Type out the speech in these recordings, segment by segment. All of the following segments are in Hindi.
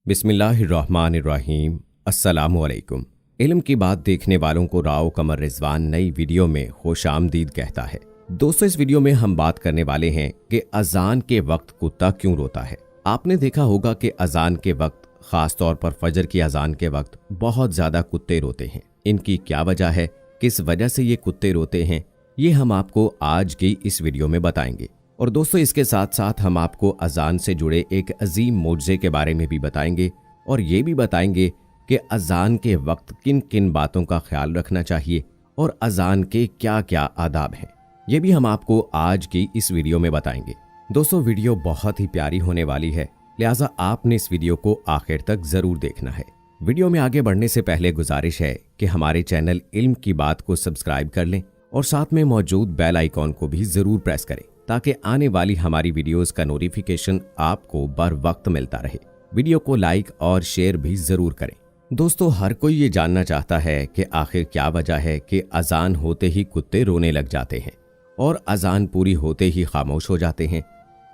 बिस्मिल्लाहिर्रहमानिर्रहीम। अस्सलामुअलैकुम। इल्म की बात देखने वालों को राव कमर रिजवान नई वीडियो में खुश आमदीद कहता है। दोस्तों, इस वीडियो में हम बात करने वाले हैं कि अजान के वक्त कुत्ता क्यों रोता है। आपने देखा होगा कि अजान के वक्त, खास तौर पर फजर की अजान के वक्त बहुत ज्यादा कुत्ते रोते हैं। इनकी क्या वजह है, किस वजह से ये कुत्ते रोते हैं, ये हम आपको आज की इस वीडियो में बताएंगे। और दोस्तों, इसके साथ साथ हम आपको अजान से जुड़े एक अजीम मोजज़े के बारे में भी बताएंगे और ये भी बताएंगे कि अजान के वक्त किन किन बातों का ख्याल रखना चाहिए और अजान के क्या क्या आदाब हैं, ये भी हम आपको आज की इस वीडियो में बताएंगे। दोस्तों, वीडियो बहुत ही प्यारी होने वाली है, लिहाजा आपने इस वीडियो को आखिर तक जरूर देखना है। वीडियो में आगे बढ़ने से पहले गुजारिश है कि हमारे चैनल इल्म की बात को सब्सक्राइब कर लें और साथ में मौजूद बेल आइकॉन को भी जरूर प्रेस करें ताकि आने वाली हमारी वीडियोस का नोटिफिकेशन आपको बर वक्त मिलता रहे। वीडियो को लाइक और शेयर भी जरूर करें। दोस्तों, हर कोई ये जानना चाहता है कि आखिर क्या वजह है कि अजान होते ही कुत्ते रोने लग जाते हैं और अजान पूरी होते ही खामोश हो जाते हैं,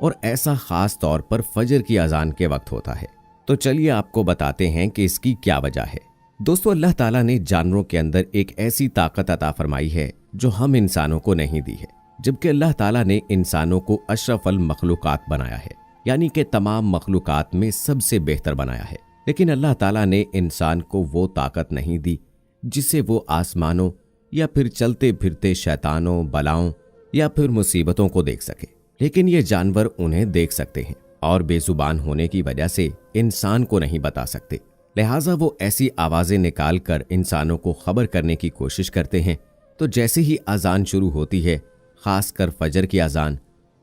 और ऐसा खास तौर पर फजर की अजान के वक्त होता है। तो चलिए आपको बताते हैं कि इसकी क्या वजह है। दोस्तों, अल्लाह ताला ने जानवरों के अंदर एक ऐसी ताकत अता फरमाई है जो हम इंसानों को नहीं दी है, जबकि अल्लाह ताला ने इंसानों को अशरफुल मखलूकात बनाया है, यानी कि तमाम मखलूकात में सबसे बेहतर बनाया है। लेकिन अल्लाह ताला ने इंसान को वो ताकत नहीं दी जिससे वो आसमानों या फिर चलते फिरते शैतानों, बलाओं या फिर मुसीबतों को देख सके। लेकिन ये जानवर उन्हें देख सकते हैं और बेजुबान होने की वजह से इंसान को नहीं बता सकते। लिहाजा वो ऐसी आवाजें निकाल कर इंसानों को खबर करने की कोशिश करते हैं। तो जैसे ही अजान शुरू होती है, खासकर फजर की अजान,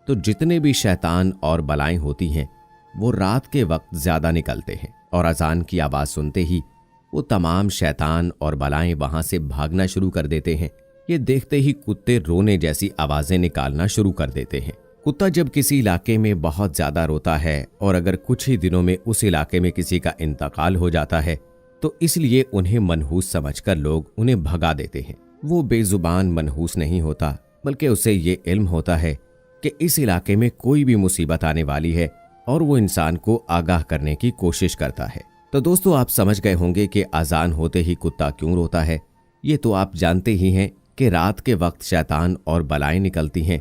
तो जितने भी शैतान और बलाएं होती हैं वो रात के वक्त ज्यादा निकलते हैं और अजान की आवाज सुनते ही वो तमाम शैतान और बलाएं वहां से भागना शुरू कर देते हैं। ये देखते ही कुत्ते रोने जैसी आवाजें निकालना शुरू कर देते हैं। कुत्ता जब किसी इलाके में बहुत ज्यादा रोता है और अगर कुछ ही दिनों में उस इलाके में किसी का इंतकाल हो जाता है, तो इसलिए उन्हें मनहूस समझकर लोग उन्हें भगा देते हैं। वो बेजुबान मनहूस नहीं होता, बल्कि उसे ये इल्म होता है कि इस इलाके में कोई भी मुसीबत आने वाली है और वो इंसान को आगाह करने की कोशिश करता है। तो दोस्तों, आप समझ गए होंगे कि अजान होते ही कुत्ता क्यों रोता है। ये तो आप जानते ही हैं कि रात के वक्त शैतान और बलाएं निकलती हैं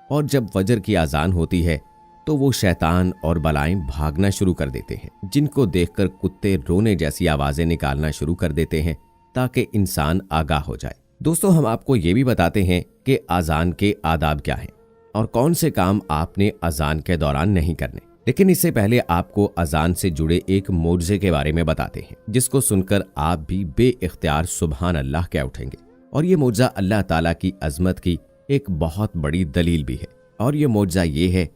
और जब फजर की अजान होती है तो वो शैतान और बलाएं भागना शुरू कर देते हैं, जिनको देखकर कुत्ते रोने जैसी आवाजें निकालना शुरू कर देते हैं ताकि इंसान आगाह हो जाए। दोस्तों, हम आपको ये भी बताते हैं कि अजान के आदाब क्या हैं और कौन से काम आपने अजान के दौरान नहीं करने। लेकिन इससे पहले आपको अजान से जुड़े एक मोजज़े के बारे में बताते हैं, जिसको सुनकर आप भी बेइख्तियार सुभान अल्लाह कह उठेंगे। और ये मोजज़ा अल्लाह ताला की अजमत की एक बहुत बड़ी दलील भी है। और ये मोजज़ा ये है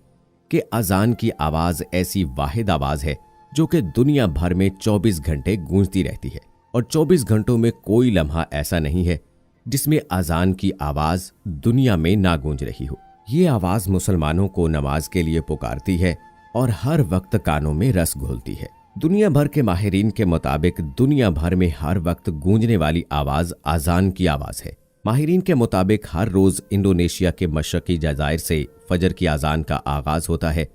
कि अजान की आवाज ऐसी वाहिद आवाज है जो कि दुनिया भर में 24 घंटे गूंजती रहती है, और 24 घंटों में कोई लम्हा ऐसा नहीं है जिसमें अजान की आवाज दुनिया में ना गूंज रही हो। ये आवाज मुसलमानों को नमाज के लिए पुकारती है और हर वक्त कानों में रस घोलती है। दुनिया भर के माहिरीन के मुताबिक दुनिया भर में हर वक्त गूंजने वाली आवाज अजान की आवाज है। माहिरीन के मुताबिक हर रोज इंडोनेशिया के मशरकी जजायर से फजर की अजान का आगाज होता है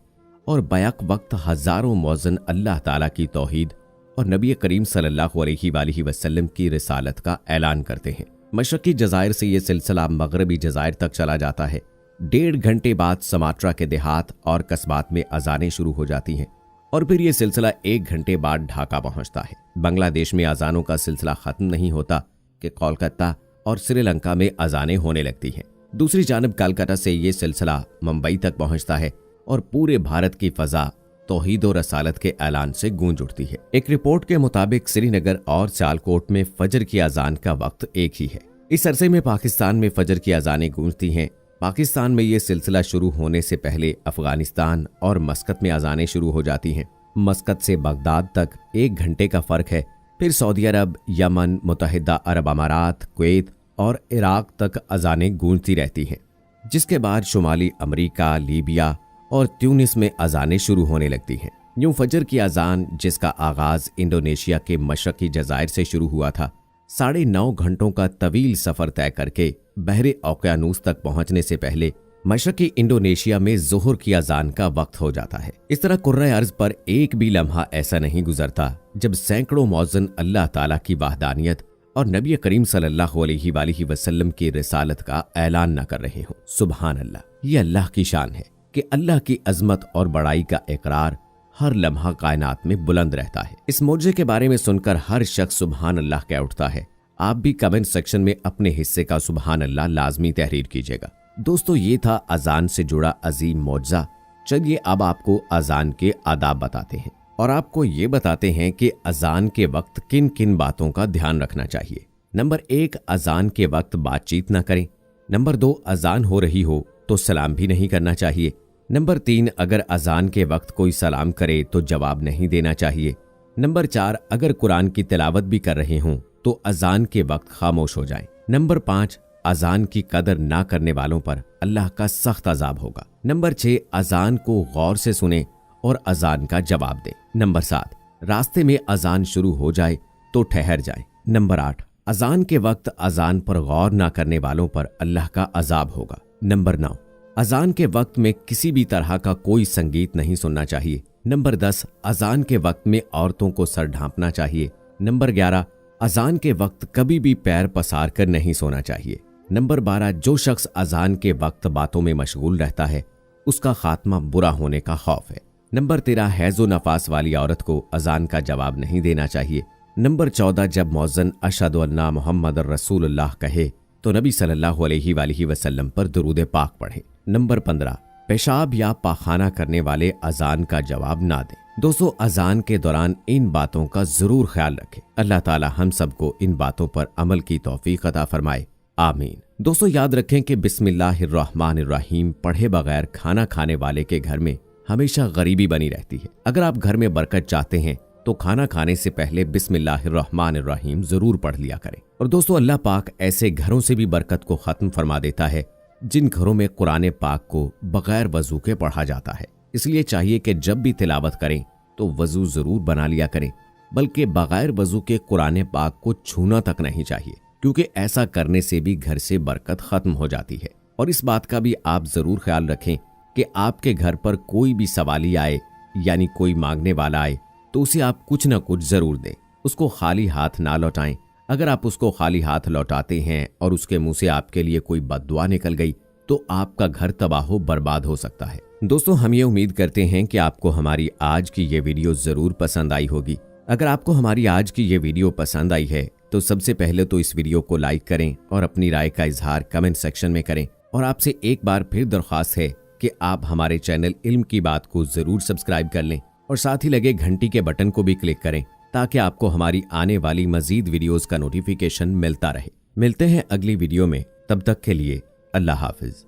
और बैक वक्त हजारों मौज़िन अल्लाह ताला की तौहीद और नबी करीम सल्लल्लाहु अलैहि वसल्लम की रिसालत का ऐलान करते हैं। मशरकी जजायर से ये सिलसिला मगरबी जजायर तक चला जाता है। 1.5 घंटे बाद समाट्रा के देहात और कस्बात में अजानें शुरू हो जाती हैं और फिर ये सिलसिला 1 घंटे बाद ढाका पहुंचता है। बांग्लादेश में अजानों का सिलसिला खत्म नहीं होता कि कोलकाता और श्रीलंका में अजानें होने लगती हैं। दूसरी जानब कलकत्ता से ये सिलसिला मुंबई तक पहुंचता है और पूरे भारत की फजा तौहीद और रसालत के ऐलान से गूंज उठती है। एक रिपोर्ट के मुताबिक श्रीनगर और सियालकोट में फजर की अजान का वक्त एक ही है। इस अरसे में पाकिस्तान में फजर की अजानें गूंजती हैं। पाकिस्तान में ये सिलसिला शुरू होने से पहले अफगानिस्तान और मस्कत में अजानें शुरू हो जाती हैं। मस्कत से बगदाद तक 1 घंटे का फर्क है। फिर सऊदी अरब, यमन, मुत्तहिदा अरब अमारात, कुवैत और इराक तक अजानें गूंजती रहती हैं, जिसके बाद शुमाली अमरीका, लीबिया और ट्यूनिस में अजानें शुरू होने लगती हैं। यूं फजर की अजान, जिसका आगाज इंडोनेशिया के मशरकी जजायर से शुरू हुआ था, 9.5 घंटों का तवील सफर तय करके बहरे औकियानूस तक पहुंचने से पहले मशरकी इंडोनेशिया में ज़ोहर की अजान का वक्त हो जाता है। इस तरह कुर्रे अर्ज पर एक भी लम्हा ऐसा नहीं गुजरता जब सैकड़ों मौज़िन अल्लाह ताला की वहदानियत और नबी करीम सल्लल्लाहु अलैहि वसल्लम की रिसालत का ऐलान न कर रहे हों। सुभान अल्लाह, ये अल्लाह की शान है कि अल्लाह की अजमत और बड़ाई का इकरार हर लम्हा कायनात में बुलंद रहता है। इस मौजे के बारे में सुनकर हर शख्स सुभान अल्लाह कह उठता है। आप भी कमेंट सेक्शन में अपने हिस्से का सुभान अल्लाह लाजमी तहरीर कीजिएगा। दोस्तों, ये था अजान से जुड़ा अजीम मौजज़ा। चलिए अब आपको अजान के आदाब बताते हैं और आपको ये बताते हैं कि अजान के वक्त किन किन बातों का ध्यान रखना चाहिए। नंबर 1, अजान के वक्त बातचीत न करें। नंबर 2, अजान हो रही हो तो सलाम भी नहीं करना चाहिए। नंबर 3, अगर अजान के वक्त कोई सलाम करे तो जवाब नहीं देना चाहिए। नंबर 4, अगर कुरान की तिलावत भी कर रहे हों तो अजान के वक्त खामोश हो जाएं। नंबर 5, अजान की कदर ना करने वालों पर अल्लाह का सख्त अजाब होगा। नंबर 6, अजान को गौर से सुने और अजान का जवाब दें। नंबर 7, रास्ते में अजान शुरू हो जाए तो ठहर जाए। नंबर 8, अजान के वक्त अजान पर गौर ना करने वालों पर अल्लाह का अजाब होगा। नंबर 9, अजान के वक्त में किसी भी तरह का कोई संगीत नहीं सुनना चाहिए। नंबर 10, अजान के वक्त में औरतों को सर ढांपना चाहिए। नंबर 11, अजान के वक्त कभी भी पैर पसार कर नहीं सोना चाहिए। नंबर 12, जो शख्स अजान के वक्त बातों में मशगूल रहता है उसका खात्मा बुरा होने का खौफ है। नंबर 13, हैज़ो नफास वाली औरत को अजान का जवाब नहीं देना चाहिए। नंबर 14, जब मौज़िन अशहदु अन्ना मुहम्मद रसूलुल्लाह कहे तो नबी सल्लल्लाहु अलैहि वसल्लम पर दुरूद पाक पढ़े। नंबर 15, पेशाब या पाखाना करने वाले अजान का जवाब ना दें। दोस्तों, अजान के दौरान इन बातों का जरूर ख्याल रखें। अल्लाह ताला हम सबको इन बातों पर अमल की तौफीक अता फरमाए, आमीन। दोस्तों, याद रखें कि बिस्मिल्लाहिर्रहमानिर्रहीम पढ़े बगैर खाना खाने वाले के घर में हमेशा गरीबी बनी रहती है। अगर आप घर में बरकत चाहते हैं तो खाना खाने से पहले बिस्मिल्लाहिर्रहमानिर्रहीम जरूर पढ़ लिया करें। और दोस्तों, अल्लाह पाक ऐसे घरों से भी बरकत को खत्म फरमा देता है जिन घरों में कुरान पाक को बगैर वजू के पढ़ा जाता है। इसलिए चाहिए कि जब भी तिलावत करें तो वजू जरूर बना लिया करें, बल्कि बगैर वजू के कुरान पाक को छूना तक नहीं चाहिए, क्योंकि ऐसा करने से भी घर से बरकत खत्म हो जाती है। और इस बात का भी आप जरूर ख्याल रखें कि आपके घर पर कोई भी सवाली आए यानी कोई मांगने वाला आए तो उसे आप कुछ न कुछ जरूर दें, उसको खाली हाथ ना लौटाएं। अगर आप उसको खाली हाथ लौटाते हैं और उसके मुंह से आपके लिए कोई बद्दुआ निकल गई तो आपका घर तबाह बर्बाद हो सकता है। दोस्तों, हम ये उम्मीद करते हैं कि आपको हमारी आज की ये वीडियो जरूर पसंद आई होगी। अगर आपको हमारी आज की ये वीडियो पसंद आई है तो सबसे पहले तो इस वीडियो को लाइक करें और अपनी राय का इजहार कमेंट सेक्शन में करें। और आपसे एक बार फिर दरख्वास्त है कि आप हमारे चैनल इल्म की बात को जरूर सब्सक्राइब कर लें और साथ ही लगे घंटी के बटन को भी क्लिक करें ताकि आपको हमारी आने वाली मजीद वीडियोस का नोटिफिकेशन मिलता रहे। मिलते हैं अगली वीडियो में, तब तक के लिए अल्लाह हाफिज।